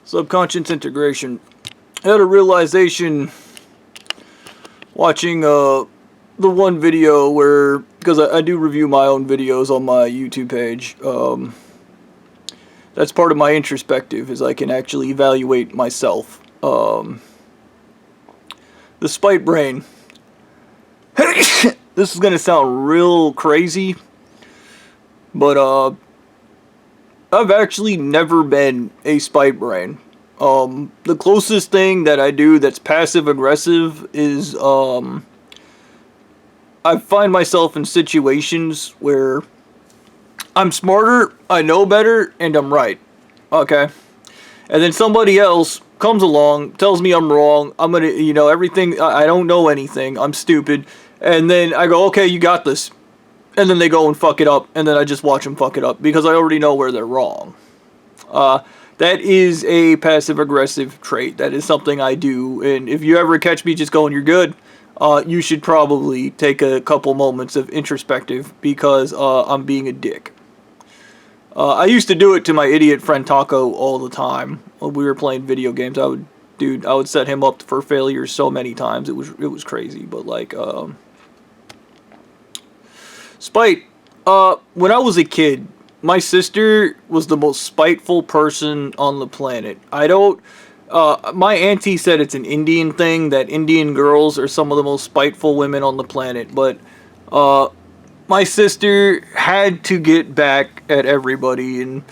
Subconscious integration. I had a realization watching the one video where, because I do review my own videos on my YouTube page, that's part of my introspective, is I can actually evaluate myself. The spite brain. This is going to sound real crazy, but I've actually never been a spite brain. The closest thing that I do that's passive aggressive is I find myself in situations where I'm smarter, I know better, and I'm right. Okay? And then somebody else comes along, tells me I'm wrong, I'm gonna, everything, I don't know anything, I'm stupid, and then I go, okay, you got this. And then they go and fuck it up, and then I just watch them fuck it up, because I already know where they're wrong. That is a passive-aggressive trait. That is something I do, and if you ever catch me just going, you're good, you should probably take a couple moments of introspective, because I'm being a dick. I used to do it to my idiot friend Taco all the time. When we were playing video games, I would set him up for failure so many times. It was crazy, but like, spite. When I was a kid, my sister was the most spiteful person on the planet. My auntie said it's an Indian thing, that Indian girls are some of the most spiteful women on the planet, but, my sister had to get back at everybody, and,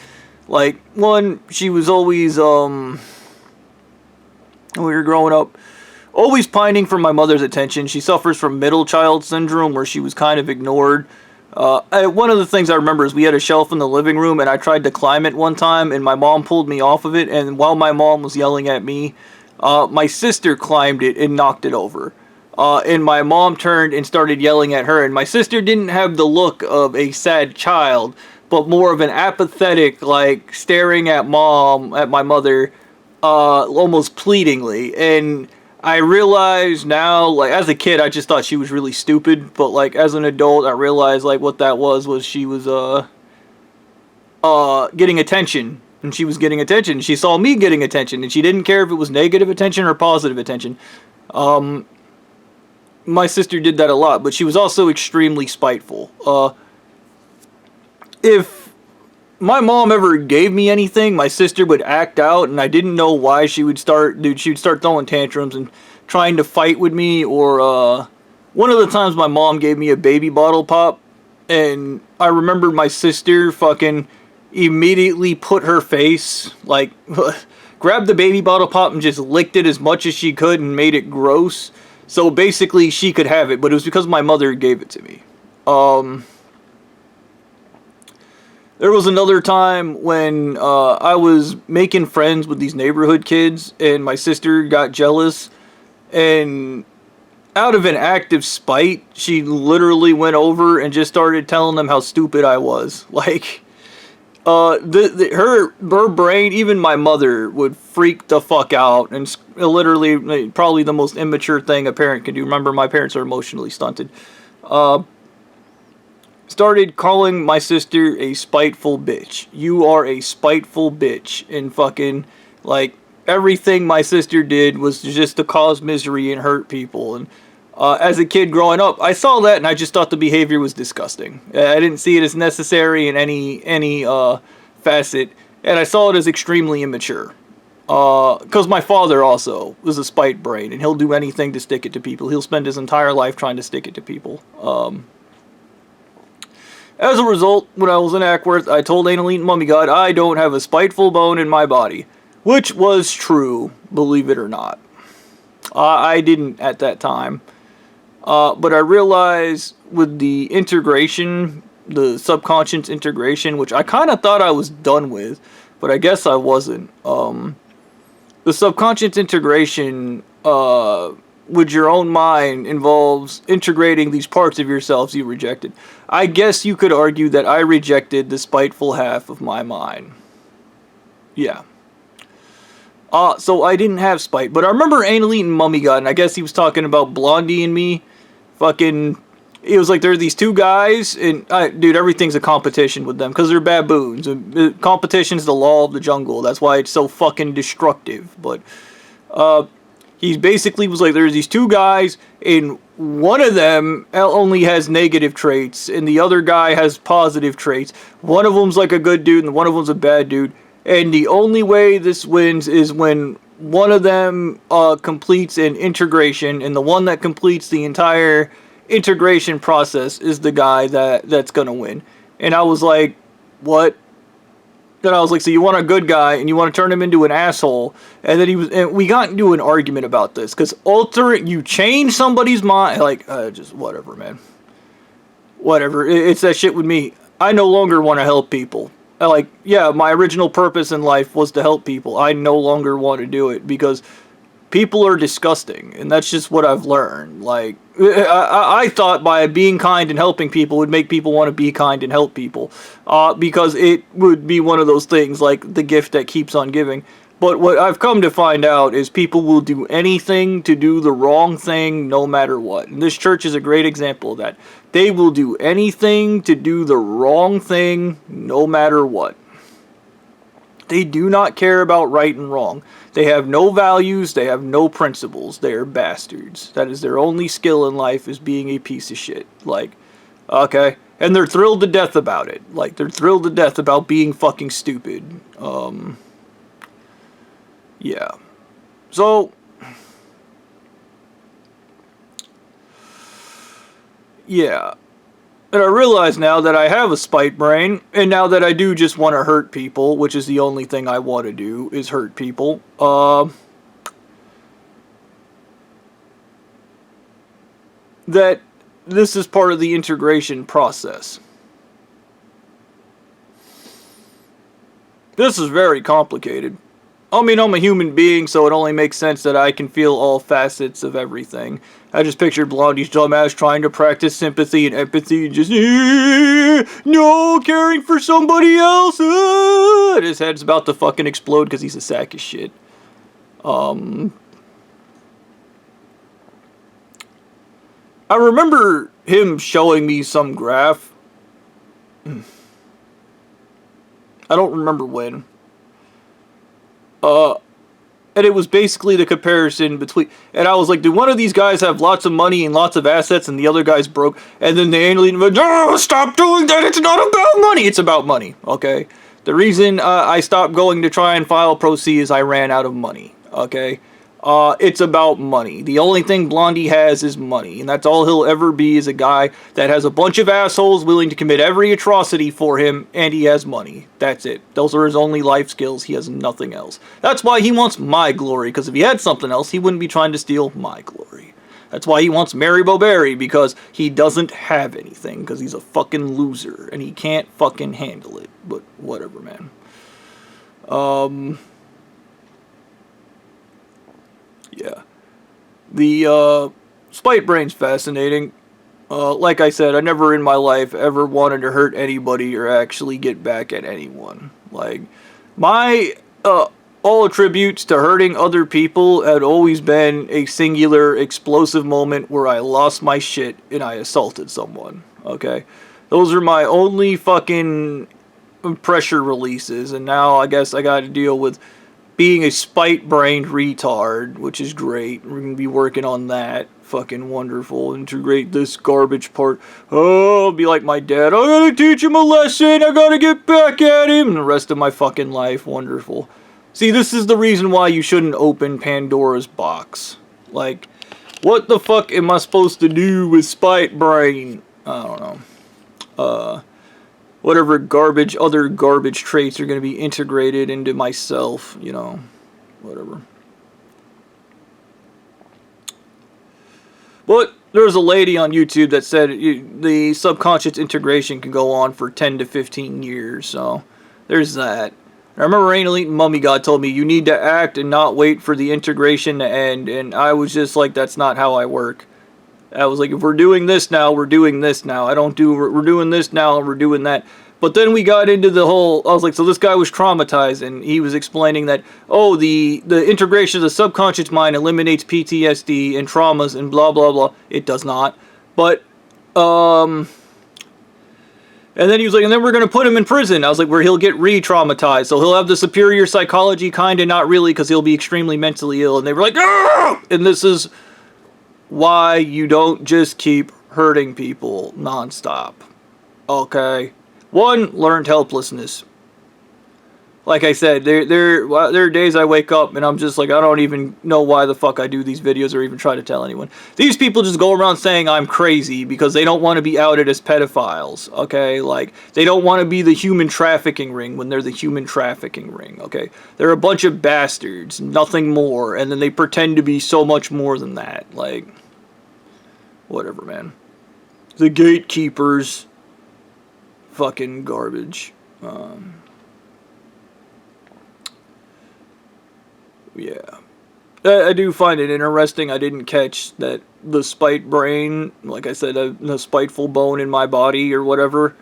like, one, she was always, when we were growing up, always pining for my mother's attention. She suffers from middle child syndrome, where she was kind of ignored. One of the things I remember is we had a shelf in the living room, and I tried to climb it one time, and my mom pulled me off of it, and while my mom was yelling at me, my sister climbed it and knocked it over. And my mom turned and started yelling at her, and my sister didn't have the look of a sad child, but more of an apathetic, like, staring at my mother, almost pleadingly, and I realize now, like, as a kid, I just thought she was really stupid, but, like, as an adult, I realized, like, what that was she was, getting attention, and she was getting attention. She saw me getting attention, and she didn't care if it was negative attention or positive attention. My sister did that a lot, but she was also extremely spiteful. If my mom ever gave me anything, my sister would act out, and I didn't know why. She would start throwing tantrums and trying to fight with me, or, one of the times my mom gave me a baby bottle pop, and I remember my sister fucking immediately put her face, like, grabbed the baby bottle pop and just licked it as much as she could and made it gross. So basically, she could have it, but it was because my mother gave it to me. There was another time when I was making friends with these neighborhood kids, and my sister got jealous, and out of an act of spite, she literally went over and just started telling them how stupid I was. Like, her brain, even my mother, would freak the fuck out, and literally, probably the most immature thing a parent can do. Remember, my parents are emotionally stunted. Started calling my sister a spiteful bitch. You are a spiteful bitch, and fucking, like, everything my sister did was just to cause misery and hurt people, and as a kid growing up, I saw that and I just thought the behavior was disgusting. I didn't see it as necessary in any facet, and I saw it as extremely immature. Because my father also was a spite brain, and he'll do anything to stick it to people. He'll spend his entire life trying to stick it to people. As a result, when I was in Ackworth, I told Anal Eating Mummy God I don't have a spiteful bone in my body. Which was true, believe it or not. I didn't at that time. But I realized with the integration, the subconscious integration, which I kind of thought I was done with, but I guess I wasn't. The subconscious integration with your own mind involves integrating these parts of yourselves you rejected. I guess you could argue that I rejected the spiteful half of my mind. Yeah. So I didn't have spite, but I remember Anal Eating Mummy God, and I guess he was talking about Blondie and me. Fucking, it was like there are these two guys, and dude, everything's a competition with them because they're baboons. Competition's the law of the jungle. That's why it's so fucking destructive. But he basically was like, there's these two guys, and one of them only has negative traits, and the other guy has positive traits. One of them's like a good dude, and one of them's a bad dude. And the only way this wins is when one of them completes an integration, and the one that completes the entire integration process is the guy that's gonna win. And I was like, what? Then I was like, so you want a good guy and you want to turn him into an asshole? And then and we got into an argument about this because you change somebody's mind, like just whatever, man. Whatever, it's that shit with me. I no longer want to help people. Yeah, my original purpose in life was to help people. I no longer want to do it because people are disgusting, and that's just what I've learned. Like, I thought by being kind and helping people would make people want to be kind and help people, because it would be one of those things, like the gift that keeps on giving. But what I've come to find out is people will do anything to do the wrong thing no matter what. And this church is a great example of that. They will do anything to do the wrong thing no matter what. They do not care about right and wrong. They have no values. They have no principles. They are bastards. That is their only skill in life, is being a piece of shit. Like, okay. And they're thrilled to death about it. Like, they're thrilled to death about being fucking stupid. Yeah. So, yeah. And I realize now that I have a spite brain, and now that I do just want to hurt people, which is the only thing I want to do, is hurt people, that this is part of the integration process. This is very complicated. I mean, I'm a human being, so it only makes sense that I can feel all facets of everything. I just pictured Blondie's dumbass trying to practice sympathy and empathy and just, no, caring for somebody else. And his head's about to fucking explode because he's a sack of shit. I remember him showing me some graph. I don't remember when. And it was basically the comparison between, and I was like, do one of these guys have lots of money and lots of assets and the other guy's broke? And then the alien went, oh, stop doing that, it's not about money. It's about money, okay? The reason I stopped going to try and file Pro C is I ran out of money, okay? It's about money. The only thing Blondie has is money, and that's all he'll ever be, is a guy that has a bunch of assholes willing to commit every atrocity for him, and he has money. That's it. Those are his only life skills. He has nothing else. That's why he wants my glory, because if he had something else, he wouldn't be trying to steal my glory. That's why he wants Mary Bowberry, because he doesn't have anything, because he's a fucking loser, and he can't fucking handle it. But whatever, man. Yeah. The, spite brain's fascinating. Like I said, I never in my life ever wanted to hurt anybody or actually get back at anyone. Like, my, all attributes to hurting other people had always been a singular, explosive moment where I lost my shit and I assaulted someone, okay? Those are my only fucking pressure releases, and now I guess I gotta deal with being a spite-brained retard, which is great. We're going to be working on that. Fucking wonderful. Integrate this garbage part. Oh, I'll be like my dad. I gotta teach him a lesson. I gotta get back at him. And the rest of my fucking life. Wonderful. See, this is the reason why you shouldn't open Pandora's box. Like, what the fuck am I supposed to do with spite brain? I don't know. Whatever other garbage traits are going to be integrated into myself, you know, whatever. But there's a lady on YouTube that said the subconscious integration can go on for 10 to 15 years, so there's that. I remember Anal-Eating Mummy God told me, you need to act and not wait for the integration to end, and I was just like, that's not how I work. I was like, if we're doing this now, we're doing this now. We're doing this now, and we're doing that. But then we got into the whole, I was like, so this guy was traumatized, and he was explaining that, oh, the integration of the subconscious mind eliminates PTSD and traumas and blah, blah, blah. It does not. But And then he was like, and then we're going to put him in prison. I was like, where he'll get re-traumatized. So he'll have the superior psychology, kind of, not really, because he'll be extremely mentally ill. And they were like, ah! And this is why you don't just keep hurting people nonstop. Okay? One, learned helplessness. Like I said, there are days I wake up and I'm just like, I don't even know why the fuck I do these videos or even try to tell anyone. These people just go around saying I'm crazy because they don't want to be outed as pedophiles, okay? Like, they don't want to be the human trafficking ring when they're the human trafficking ring, okay? They're a bunch of bastards, nothing more, and then they pretend to be so much more than that. Like, whatever, man. The gatekeepers. Fucking garbage. Yeah. I do find it interesting. I didn't catch that the spite brain, like I said, the spiteful bone in my body or whatever,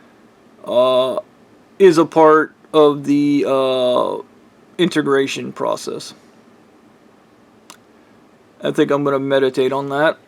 is a part of the integration process. I think I'm going to meditate on that.